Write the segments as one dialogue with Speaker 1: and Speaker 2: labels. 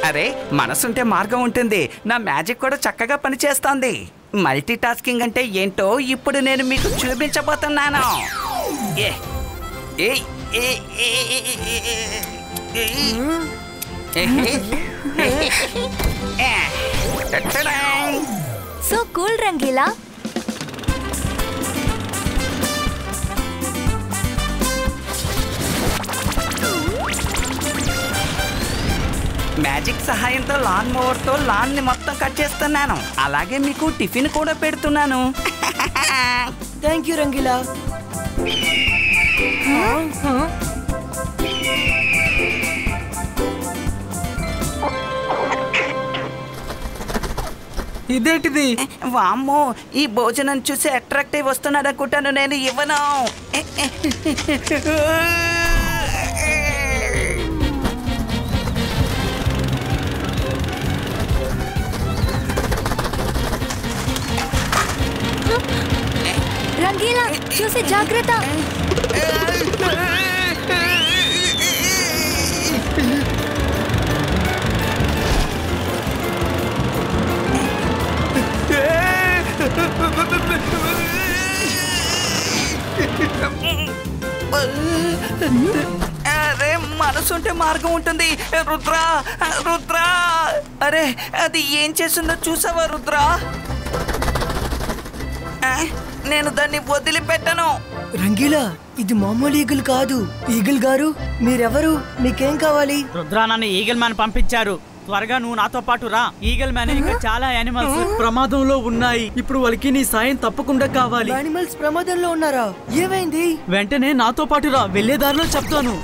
Speaker 1: అరే మనసుంటే మార్గం ఉంటుంది. నా మ్యాజిక్ కూడా చక్కగా పనిచేస్తోంది. మల్టీ టాస్కింగ్ అంటే ఏంటో ఇప్పుడు నేను మీకు చూపించబోతున్నాను.
Speaker 2: So cool Rangeela.
Speaker 1: మ్యాజిక్ సహాయంతో లాన్ మోవర్తో లాన్ ని మొత్తం కట్ చేస్తున్నాను. అలాగే మీకు టిఫిన్ కూడా పెడుతున్నాను.
Speaker 3: Thank you Rangeela.
Speaker 4: ఇదేంటిది?
Speaker 1: వామ్మో, ఈ భోజనం చూసి అట్రాక్ట్ అయి వస్తున్నాడు అనుకుంటాను. నేను ఇవ్వను.
Speaker 2: రంగీలా చూసి జాగ్రత్త.
Speaker 1: అరే మనసుంటే మార్గం ఉంటుంది. రుద్రా రుద్రా, అరే అది ఏం చేసిందో చూసావా రుద్రా? నేను దాన్ని వదిలిపెట్టను.
Speaker 3: రంగీలా, ఇది మామూలు ఈగిల్ కాదు. ఈగిల్ గారు, మీరెవరు? మీకేం కావాలి?
Speaker 4: రుద్రా నన్ను ఈగిల్ మ్యాన్ పంపించారు. త్వరగా నువ్వు నాతో పాటు రా. ఈగిల్ మ్యాన్ ఇంకా చాలా యానిమల్స్ ప్రమాదంలో ఉన్నాయి. ఇప్పుడు వాళ్ళకి నీ సాయం తప్పకుండా కావాలి.
Speaker 3: యానిమల్స్ ప్రమాదంలో ఉన్నారా? ఏమైంది?
Speaker 4: వెంటనే నాతో పాటు రా, వెళ్లే దారిలో చెప్తాను.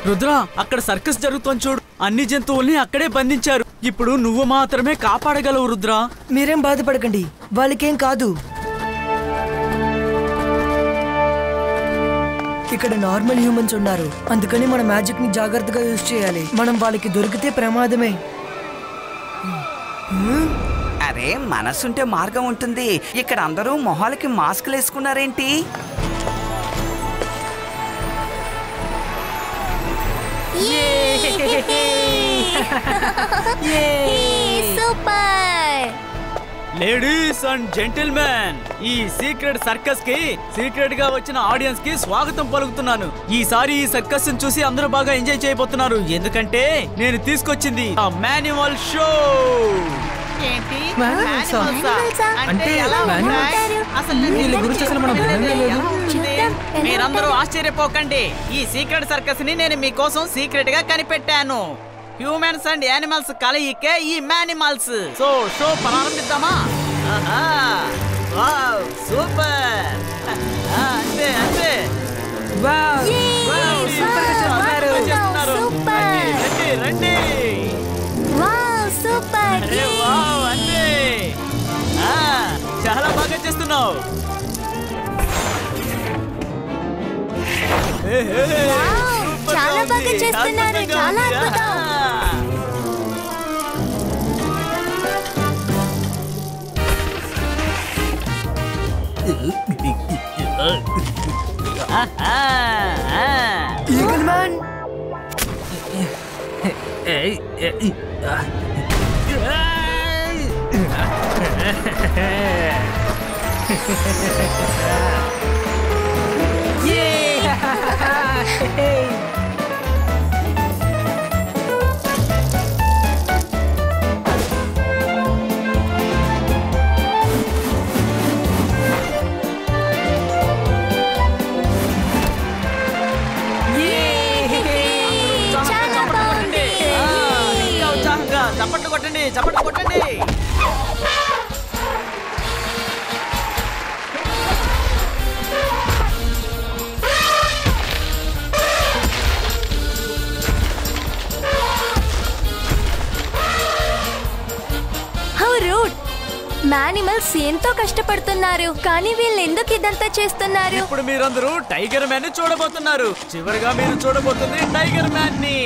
Speaker 4: రుద్రా, అక్కడ సర్కస్ జరుగుతోంది చూడు. అన్ని జంతువుల్ని అక్కడే బంధించారు. ఇప్పుడు నువ్వు మాత్రమే కాపాడగలవు రుద్రా.
Speaker 3: మీరేం బాధపడకండి, వాళ్ళకేం కాదు. ఇక్కడ నార్మల్ హ్యూమన్స్ ఉన్నారు, అందుకని మన మ్యాజిక్ ని జాగ్రత్తగా యూజ్ చేయాలి. మనం వాళ్ళకి దొరికితే ప్రమాదమే.
Speaker 1: అరే మనసుంటే మార్గం ఉంటుంది. ఇక్కడ అందరూ మొహాలకి మాస్కులు వేసుకున్నారేంటి?
Speaker 2: సూపర్.
Speaker 4: లేడీస్ అండ్ జెంటిల్మెన్, ఈ సీక్రెట్ సర్కస్ కి సీక్రెట్ గా వచ్చిన ఆడియన్స్ కి స్వాగతం పలుకుతున్నాను. ఈసారి ఈ సర్కస్ చూసి అందరూ బాగా ఎంజాయ్ చేయబోతున్నారు. ఎందుకంటే నేను తీసుకొచ్చింది మాన్యువల్ షో. మీరందరూ ఆశ్చర్యపోకండి. ఈ సీక్రెట్ సర్కస్ ని నేను మీకోసం సీక్రెట్ గా కనిపెట్టాను. హ్యూమన్స్ అండ్ యానిమల్స్ కలయికే ఈ మానిమల్స్. సో షో ప్రారంభిద్దామా? Wow super. అంతే అంతే. రండి. చాలా బాగా చేస్తున్నావు.
Speaker 2: చాలా బాగా చేస్తున్నారు. చాలా అద్భుతం.
Speaker 3: ఈగిల్ మ్యాన్,
Speaker 4: చప్పట్లు కొట్టండి, చప్పట్లు కొట్టండి.
Speaker 2: యానిమల్స్ ఎంతో కష్టపడుతున్నారు, కానీ వీళ్ళు ఎందుకు ఇదంతా చేస్తున్నారు?
Speaker 4: ఇప్పుడు మీరందరూ టైగర్ మ్యాన్ ని చూడబోతున్నారు. చివరిగా మీరు చూడబోతుంది టైగర్ మ్యాన్ ని.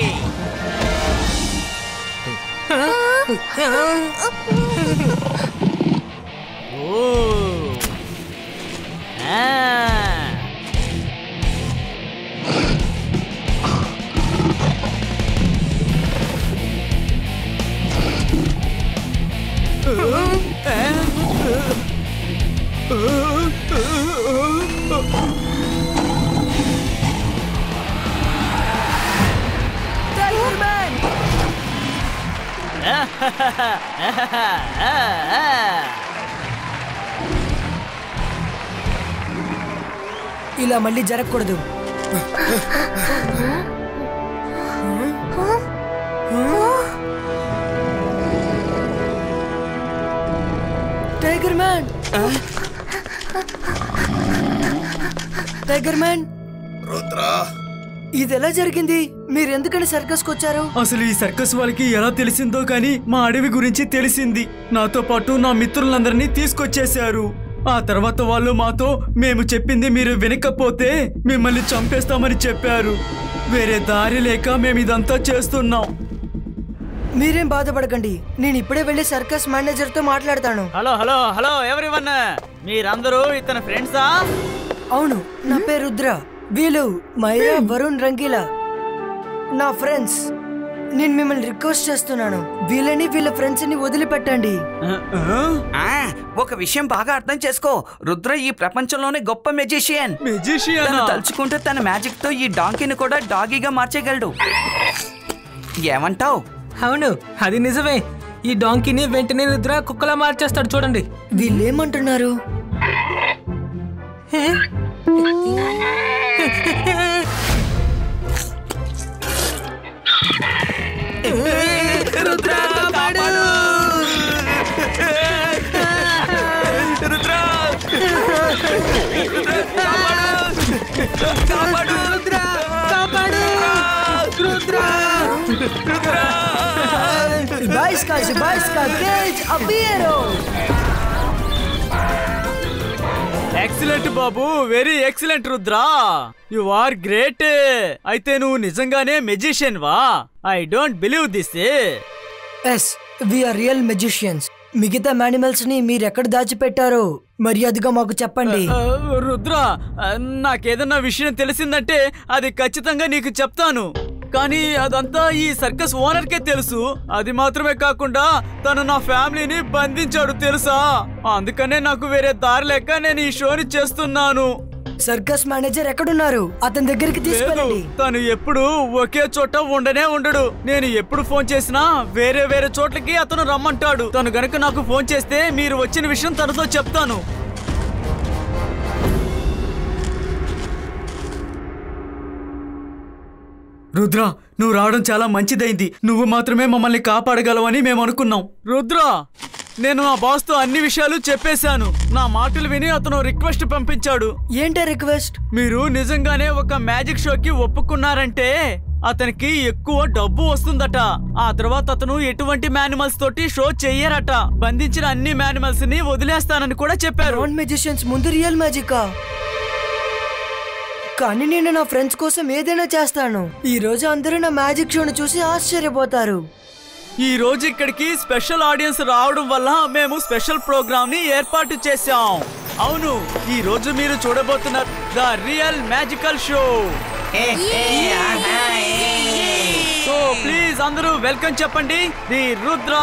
Speaker 3: ఇలా మళ్ళీ జరగకూడదు. Tiger man, tiger man,
Speaker 5: Rudra,
Speaker 3: ఇది ఎలా జరిగింది? మీరు ఎందుకని సర్కస్కి వచ్చారు?
Speaker 4: అసలు ఈ సర్కస్ వాళ్ళకి ఎలా తెలిసిందో కానీ మా అడవి గురించి తెలిసింది. నాతో పాటు నా మిత్రులందరినీ తీసుకొచ్చేశారు. ఆ తర్వాత వాళ్ళు మాతో మేము చెప్పింది మీరు వినకపోతే మిమ్మల్ని చంపేస్తామని చెప్పారు. వేరే దారి లేక మేము ఇదంతా చేస్తున్నాం.
Speaker 3: మీరేం బాధపడకండి, నేను ఇప్పుడే వెళ్ళి సర్కస్ మేనేజర్ తో మాట్లాడతాను.
Speaker 4: హలో హలో హలో ఎవరివన్, మీరందరూ ఇతని ఫ్రెండ్సా?
Speaker 3: అవును, నా పేరు రుద్ర. వీళ్ళు మైరా, వరుణ్, రంగీలా నా ఫ్రెండ్స్. నేను మిమ్మల్ని రిక్వెస్ట్ చేస్తున్నాను, వీళ్ళని వీళ్ళ ఫ్రెండ్స్ ని వదిలిపెట్టండి.
Speaker 1: ఒక విషయం బాగా అర్థం చేసుకో, రుద్ర ఈ ప్రపంచంలోనే గొప్ప మెజిషియన్. తలుచుకుంటే తన మ్యాజిక్ తో ఈ డాంకీని కూడా డాగీగా మార్చేయగలడు. ఏమంటావ్?
Speaker 6: అవును, అది నిజమే. ఈ డాంకీని వెంటనే రుద్ర కుక్కలా మార్చేస్తాడు. చూడండి.
Speaker 3: వీళ్ళేమంటున్నారు?
Speaker 1: రుద్ర కాపాడు! రుద్ర కాపాడు! రుద్ర కాపాడు! రుద్ర
Speaker 4: ఎక్సలెంట్ బాబు, very excellent Rudra, you are great. అయితే నువ్వు నిజంగానే మెజిషియన్ వా? I don't believe this.
Speaker 3: Yes, we are real magicians. మిగతా యానిమల్స్ ని మీరెక్కడ దాచిపెట్టారో మర్యాదగా మాకు చెప్పండి.
Speaker 4: రుద్ర, నాకేదన్నా విషయం తెలిసిందంటే అది ఖచ్చితంగా నీకు చెప్తాను. కానీ అదంతా ఈ సర్కస్ ఓనర్ కే తెలుసు. అది మాత్రమే కాకుండా తను నా ఫ్యామిలీని బంధించాడు తెలుసా. అందుకనే నాకు వేరే దారి లేక నేను ఈ షోని చేస్తున్నాను.
Speaker 3: సర్కస్ మేనేజర్ ఎక్కడున్నారు? అతని దగ్గరికి తీసుకెళ్ళండి.
Speaker 4: తను ఎప్పుడు ఒకే చోట ఉండనే ఉండడు. నేను ఎప్పుడు ఫోన్ చేసినా వేరే వేరే చోట్లకి అతను రమ్మంటాడు. తను గనుక నాకు ఫోన్ చేస్తే మీరు వచ్చిన విషయం తనతో చెప్తాను. రుద్ర, నువ్వు రావడం చాలా మంచిదైంది. నువ్వు మాత్రమే మమ్మల్ని కాపాడగలవని మేము అనుకున్నాం. రుద్ర, నేను నా బాస్ తో అన్ని విషయాలు చెప్పేశాను. నా మాటలు విని అతను రిక్వెస్ట్ పంపించాడు.
Speaker 3: ఏంటో రిక్వెస్ట్?
Speaker 4: మీరు నిజంగానే ఒక మ్యాజిక్ షోకి ఒప్పుకున్నారంటే అతనికి ఎక్కువ డబ్బు వస్తుందట. ఆ తర్వాత అతను ఎటువంటి యానిమల్స్ తోటి షో చెయ్యరట. బంధించిన అన్ని యానిమల్స్ ని వదిలేస్తానని కూడా చెప్పారు.
Speaker 3: నాన్ మెజిషియన్స్ ముందు రియల్ మ్యాజికా? కానీ నేను నా ఫ్రెండ్స్ కోసం ఏదైనా చేస్తాను. ఈ రోజు అందరూ నా మ్యాజిక్ షోను చూసి ఆశ్చర్యపోతారు.
Speaker 4: ఈ రోజు ఇక్కడికి స్పెషల్ ఆడియన్స్ రావడం వల్ల మేము స్పెషల్ ప్రోగ్రామ్ ని ఏర్పాటు చేశాం. అవును, ఈ రోజు మీరు చూడబోతున్న the real magical show. So please అందరూ వెల్కమ్ చెప్పండి ది రుద్ర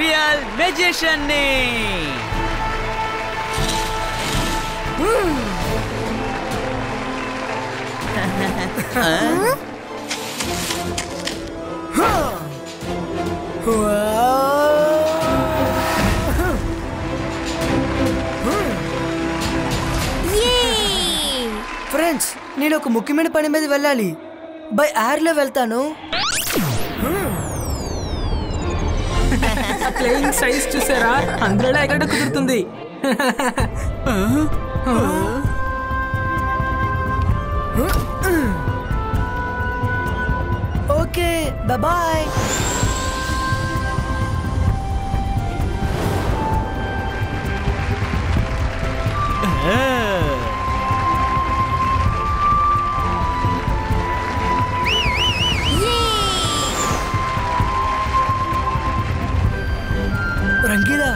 Speaker 4: రియల్ మెజిషియన్ ని.
Speaker 3: ఫ్రెండ్స్, నేను ఒక ముఖ్యమైన పని మీద వెళ్ళాలి. బై ఎయిర్ లో వెళ్తాను.
Speaker 6: ప్లేయింగ్ సైజ్ చూసారా? అందులో ఎక్కడ కుదురుతుంది.
Speaker 3: Okay, bye. రంగీలా